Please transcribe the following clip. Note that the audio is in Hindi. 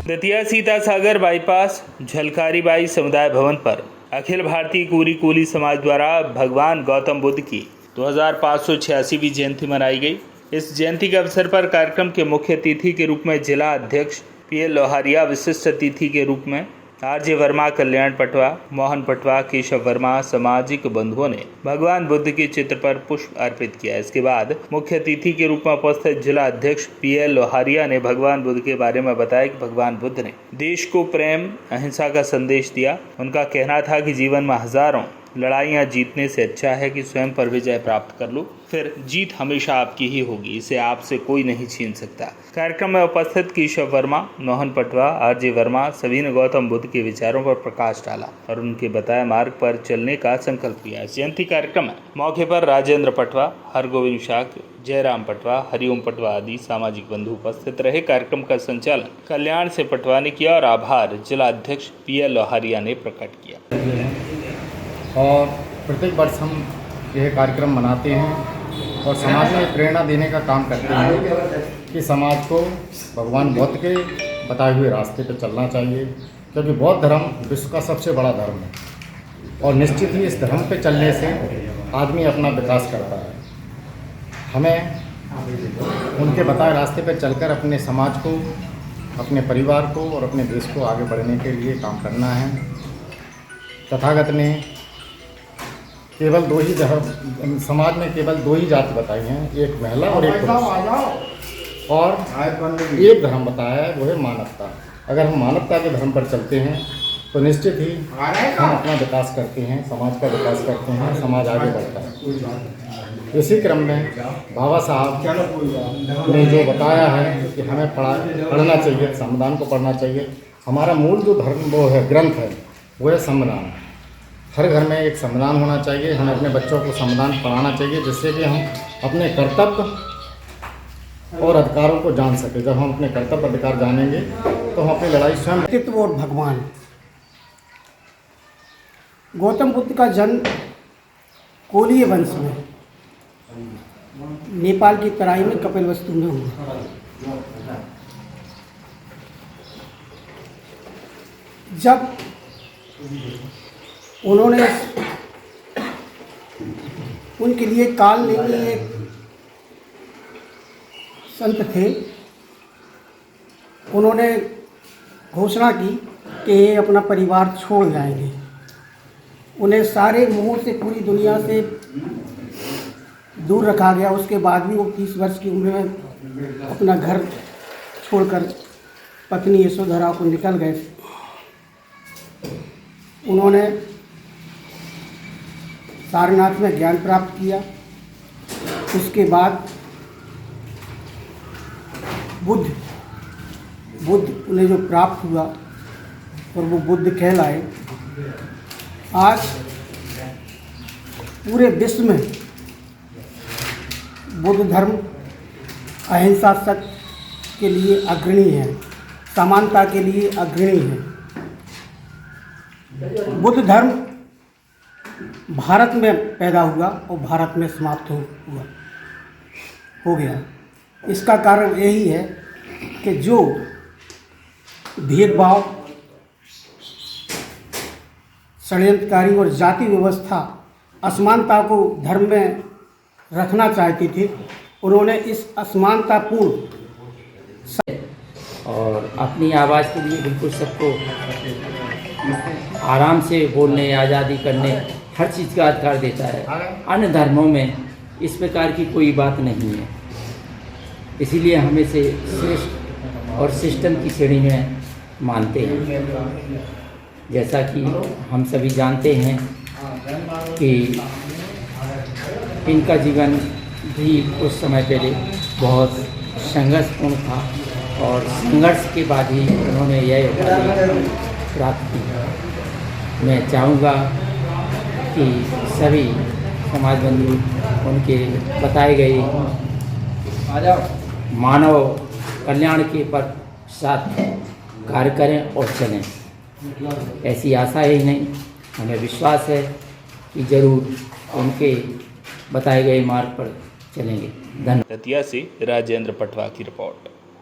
दतिया सीतासागर बाईपास झलकारी बाई समुदाय भवन पर अखिल भारतीय कुरी कोली समाज द्वारा भगवान गौतम बुद्ध की 2586वीं जयंती मनाई गई। इस जयंती के अवसर पर कार्यक्रम के मुख्य अतिथि के रूप में जिला अध्यक्ष पीएल लोहारिया, विशिष्ट अतिथि के रूप में आरजे वर्मा, कल्याण पटवा, मोहन पटवा, केशव वर्मा, सामाजिक बंधुओं ने भगवान बुद्ध के चित्र पर पुष्प अर्पित किया। इसके बाद मुख्य अतिथि के रूप में उपस्थित जिला अध्यक्ष पीएल लोहारिया ने भगवान बुद्ध के बारे में बताया कि भगवान बुद्ध ने देश को प्रेम, अहिंसा का संदेश दिया। उनका कहना था कि जीवन में हजारों लड़ाइयाँ जीतने से अच्छा है कि स्वयं पर विजय प्राप्त कर लो, फिर जीत हमेशा आपकी ही होगी, इसे आपसे कोई नहीं छीन सकता। कार्यक्रम में उपस्थित केशव वर्मा, मोहन पटवा, आरजे वर्मा सभी ने गौतम बुद्ध के विचारों पर प्रकाश डाला और उनके बताए मार्ग पर चलने का संकल्प लिया। इस जयंती कार्यक्रम में मौके पर राजेंद्र पटवा, हरगोविंद शाक, जयराम पटवा, हरिओम पटवा आदि सामाजिक बंधु उपस्थित रहे। कार्यक्रम का संचालन कल्याण से पटवा ने किया और आभार जिला अध्यक्ष पीएल लोहारिया ने प्रकट किया। और प्रत्येक वर्ष हम यह कार्यक्रम मनाते हैं और समाज में प्रेरणा देने का काम करते हैं कि समाज को भगवान बुद्ध के बताए हुए रास्ते पर चलना चाहिए, क्योंकि बौद्ध धर्म विश्व का सबसे बड़ा धर्म है और निश्चित ही इस धर्म पे चलने से आदमी अपना विकास करता है। हमें उनके बताए रास्ते पर चलकर अपने समाज को, अपने परिवार को और अपने देश को आगे बढ़ने के लिए काम करना है। तथागत ने केवल दो ही धर्म, समाज में केवल दो ही जाति बताई हैं, एक महिला और एक पुरुष, और एक धर्म बताया है, वो है मानवता। अगर हम मानवता के धर्म पर चलते हैं तो निश्चित ही हम अपना विकास करते हैं, समाज का विकास करते हैं, समाज आगे बढ़ता है। इसी क्रम में बाबा साहब ने जो बताया है कि हमें पढ़ना चाहिए, संविधान को पढ़ना चाहिए। हमारा मूल जो धर्म वो है, ग्रंथ है, वो है संविधान। हर घर में एक संविधान होना चाहिए। हमें अपने बच्चों को संविधान पढ़ाना चाहिए, जिससे कि हम अपने कर्तव्य और अधिकारों को जान सकें। जब हम अपने कर्तव्य अधिकार जानेंगे तो हम अपनी लड़ाई स्वयं। व्यक्तित्व और भगवान गौतम बुद्ध का जन्म कोलीय वंश में नेपाल की तराई में कपिलवस्तु में हुआ। जब उन्होंने उनके लिए काल नेमी एक संत थे, उन्होंने घोषणा की कि ये अपना परिवार छोड़ जाएंगे। उन्हें सारे मोह से, पूरी दुनिया से दूर रखा गया। उसके बाद भी वो 30 वर्ष की उम्र में अपना घर छोड़कर पत्नी यशोधरा को निकल गए। उन्होंने सारनाथ में ज्ञान प्राप्त किया। उसके बाद बुद्ध उन्हें जो प्राप्त हुआ और वो बुद्ध कहलाए। आज पूरे विश्व में बुद्ध धर्म अहिंसा सत्य के लिए अग्रणी है, समानता के लिए अग्रणी है। बुद्ध धर्म भारत में पैदा हुआ और भारत में समाप्त हो गया। इसका कारण यही है कि जो भेदभाव, षड्यंत्रकारी और जाति व्यवस्था, असमानता को धर्म में रखना चाहते थे, उन्होंने इस असमानतापूर्ण और अपनी आवाज़ के लिए बिल्कुल सबको आराम से बोलने, आज़ादी करने, हर चीज़ का अधिकार देता है। अन्य धर्मों में इस प्रकार की कोई बात नहीं है। इसीलिए हम इसे श्रेष्ठ और सिस्टम की श्रेणी में मानते हैं। जैसा कि हम सभी जानते हैं कि इनका जीवन भी कुछ समय पहले बहुत संघर्षपूर्ण था और संघर्ष के बाद ही उन्होंने यह उपाधि प्राप्त की। मैं चाहूँगा कि सभी समाज बंधु उनके बताए गए मानव कल्याण के पर साथ कार्य करें और चलें। ऐसी आशा ही नहीं, हमें विश्वास है कि जरूर उनके बताए गए मार्ग पर चलेंगे। धन्यवाद। दतिया से राजेंद्र पटवा की रिपोर्ट।